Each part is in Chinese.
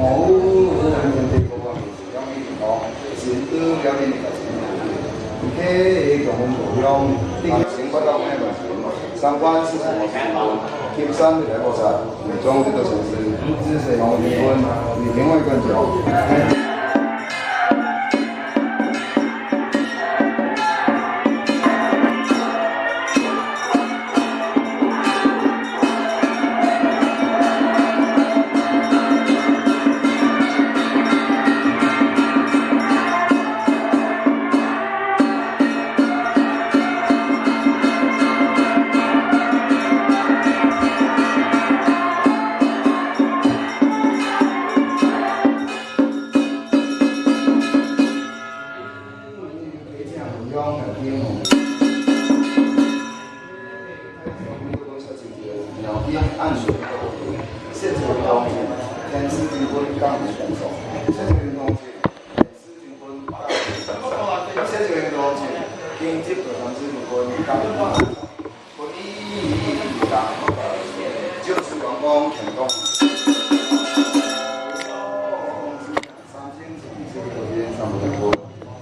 务完全地方面是养鱼哦，是都了解个情况。迄个分故乡，新北到咩个三观是什么金山的来过山，中这个城市，知识红离婚，比另外更久。按水现场运动天师军分杠铃选手，现场运动天师军分杠铃选手，现场运动经济和团支分杠铃选手，本地港就是员工田工。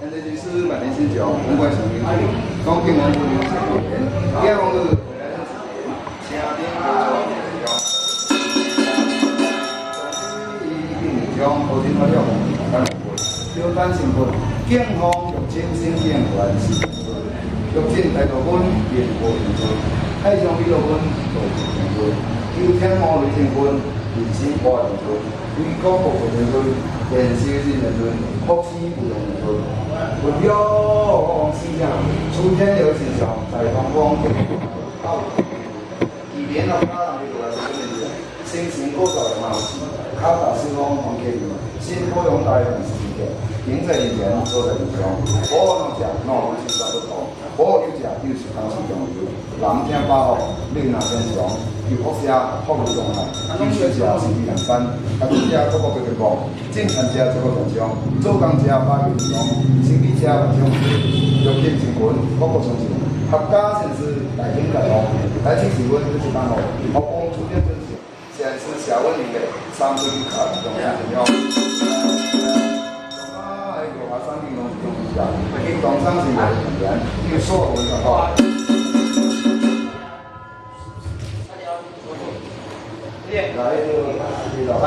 现在就是满年19，五块钱一个，高定王不留3年，第二王是。好听好了，咱小单成分，健康用清新健环是成分，用清大豆粉面糊成分，海上米豆粉豆腐成分，有天毛类成分，人参花成分，维果部分成分，电小金成分，福星不同成分。目标是啥？出天有形象，在方方到以前的家人就来这边的，心情构造的嘛。卡达施工黄客运，新高雄大运是1个，停在以前坐在路上，我啷食，啷去啥都好，我有食就是当时中游，南听8号，岭南天祥，有福社福如东海，有水食是2两山，主食各个各个讲，正餐食这个分享，做工食8个分享，生理食分享，药品成分各个相信，合家城市大景大同，大气气温就是刚好，学工出现真实。现在是夏温里面3个月卡中央怎样？啊，还有3点钟就回家，你早上是很严，你说我讲到。来，这个老大。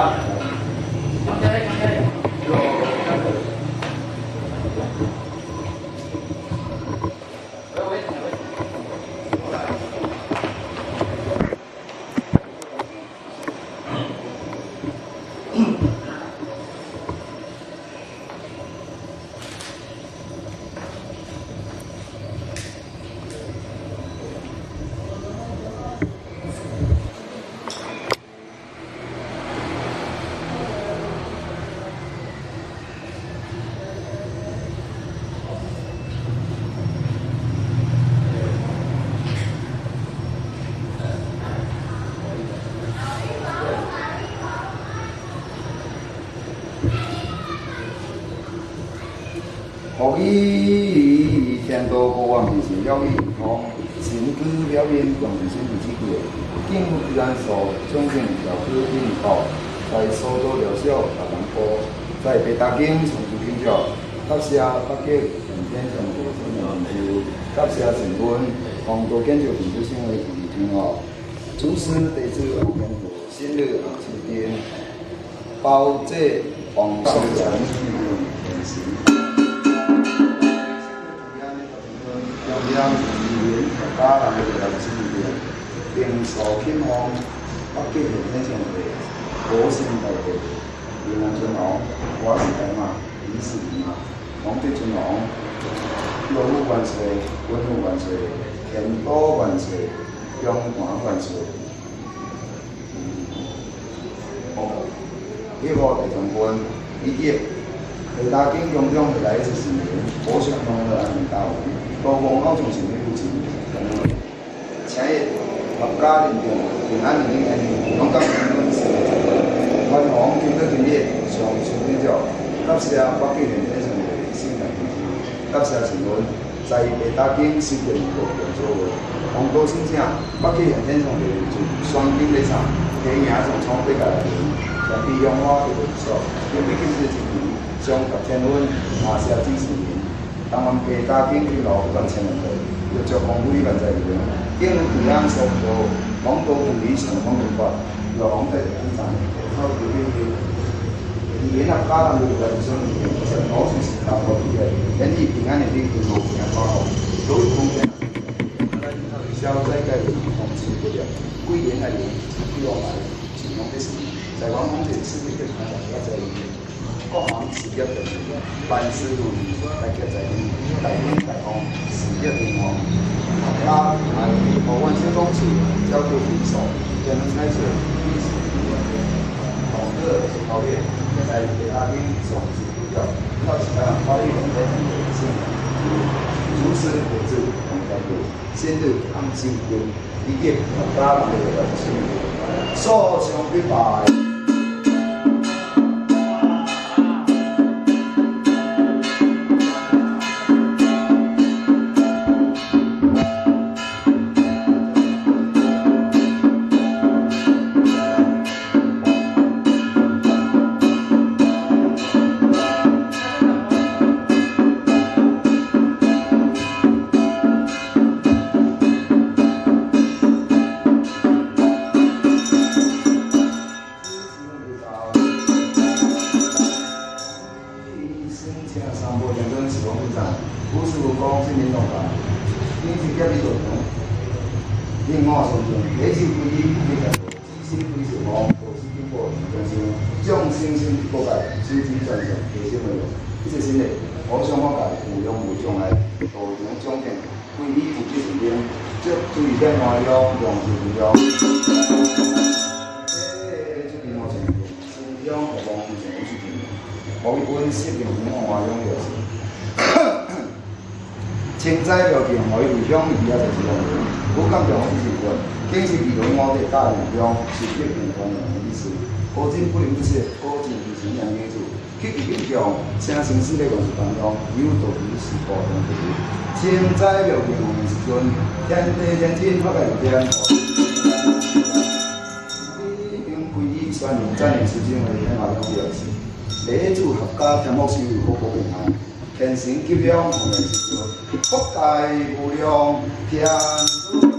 予以天都国王平时了以后，身居了面共平身第几个？政府自然所总经条规定后，在苏州疗效大南坡，在北大经从事研究，甲写北极原天上的生命研究，甲写成分，黄多建筑研究性为第2天后，主持地质研究新的起点，包这黄宋城研习。两语言家人的良心里面，并受偏方北极原天上的火星大地，云南尊王，我是大马，你是马，黄帝尊王，乐武万岁，文武万岁，天都万岁，中华万岁。第5第2分1页，北大经中中来自10年，我想通了安民大会。多方高层成立附近，请业合家认定平安年香港平安市官方建筑专业上全面照，甲写北极原天上的新闻研究，甲写新闻在北大经新闻部工作位，广告申请北极原天上的就双金立场，提名上创北界来源，条利用我的不错，因为毕竟是一年上10天份，也是要支持年。当阮家家境去路赚千万块，要做公费万在里面，因为平安所多，广东理想广东话，老王在工厂，他有语言啊，家人就在上面，其实我是差不多的，因为平安的地方路平安好，所以空间。消灾解厄，同时不了，贵人来源，比我来，尽量的是，在广东这市面的大家在各行事业的办事如意，大家在大英大方，事业平安，大家还和万些公司交流平手，也能开始历史懂得考验，在给大家总结不掉，到时候发育的是。如此果子，同在有先日行心有一业大人的本性，所向披靡。另外说，每次会议每个知识非常好，投资经过研究，将新兴国家资金转向提升内容。这些新的，我想我家有用无将来，导向总结会议负责人员，即注意点内容，用是重要。这边我先用和王先生去评，某一本视频我用就是。清斋料件可以回乡而家就是用的，我感觉我是说，经是比如我哋家人乡是一平方人的意思，保证不能是保证以前人业主，去影响城城市的历史当中有道理是不同的。清斋料件用的时阵，天地天天发个天，因会议宣言3年时间为天下用表示，礼主合家天幕收入好平安。天神吉祥，同人是福大无量，天主。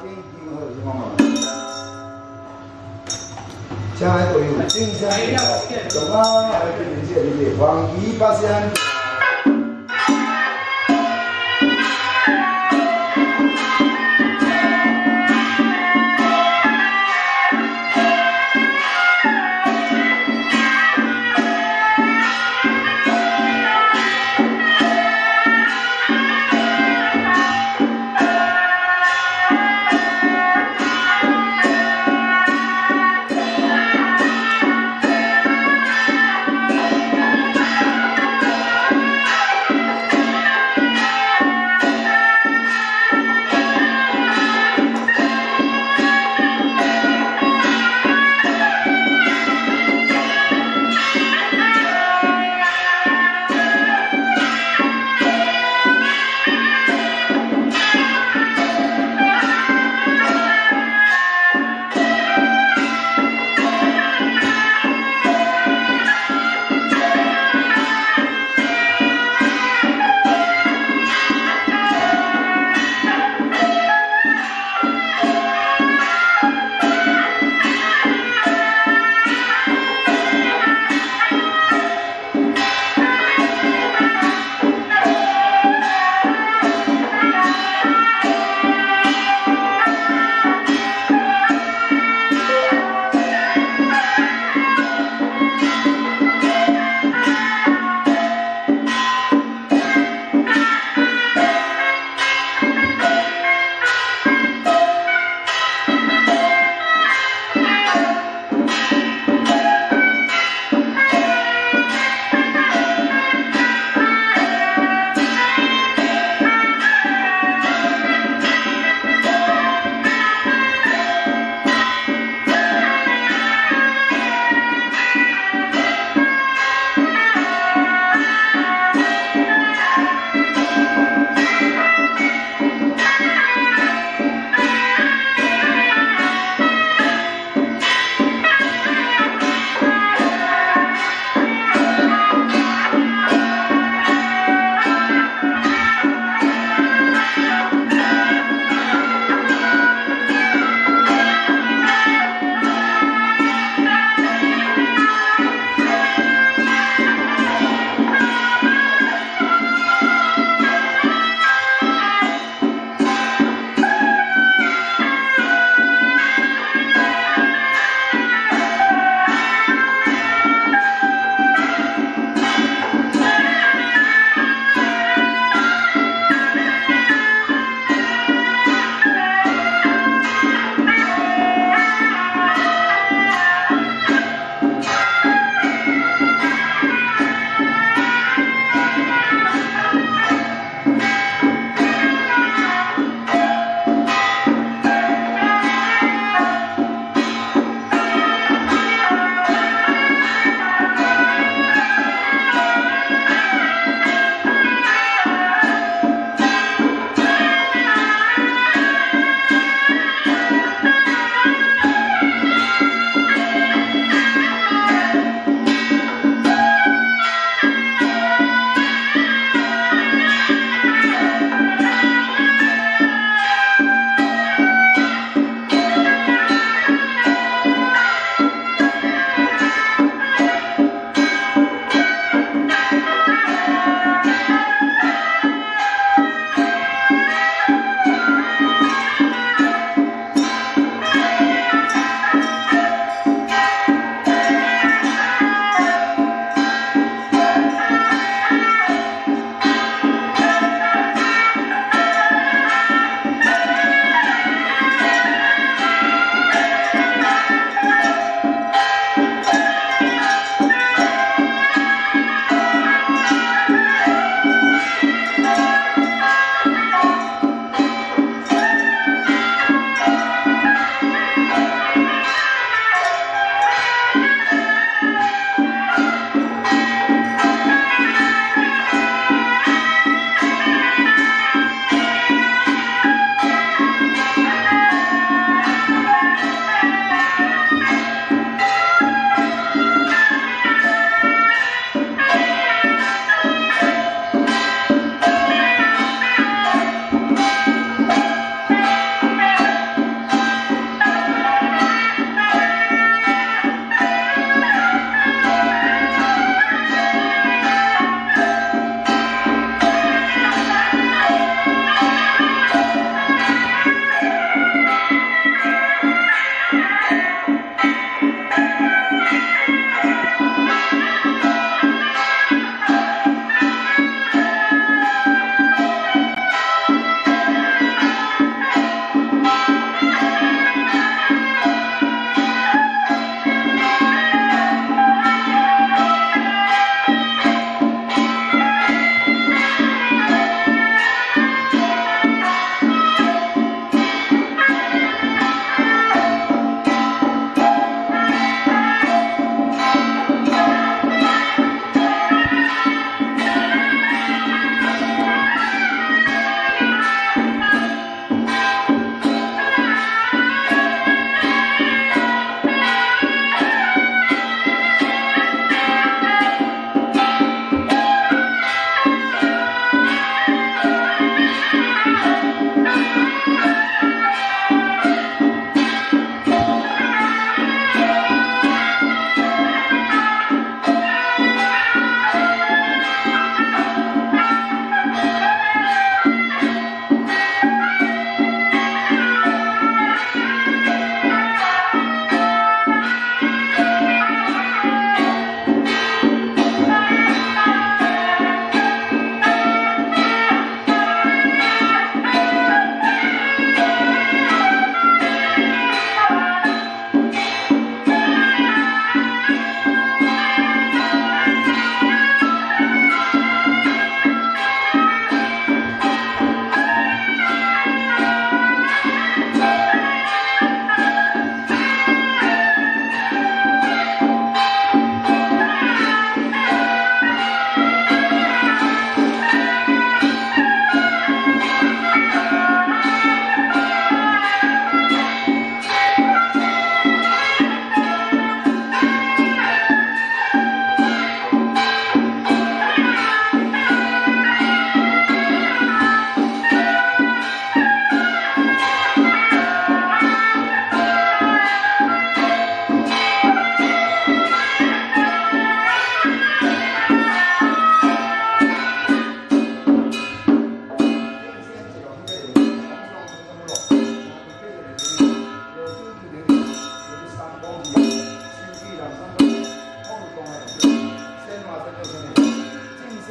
景挺好，是嘛？车都有正声的，从啊来对面这里黄旗八仙。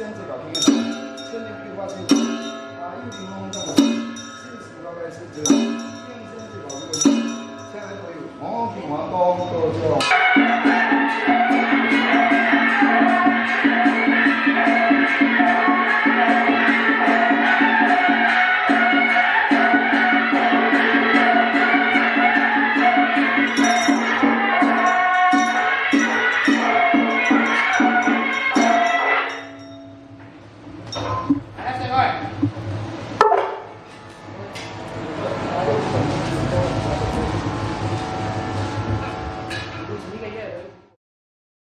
先这个片，千年变化千啊，一零风这么现实大概是这，天生这个路，现在都有黄平黄高都叫。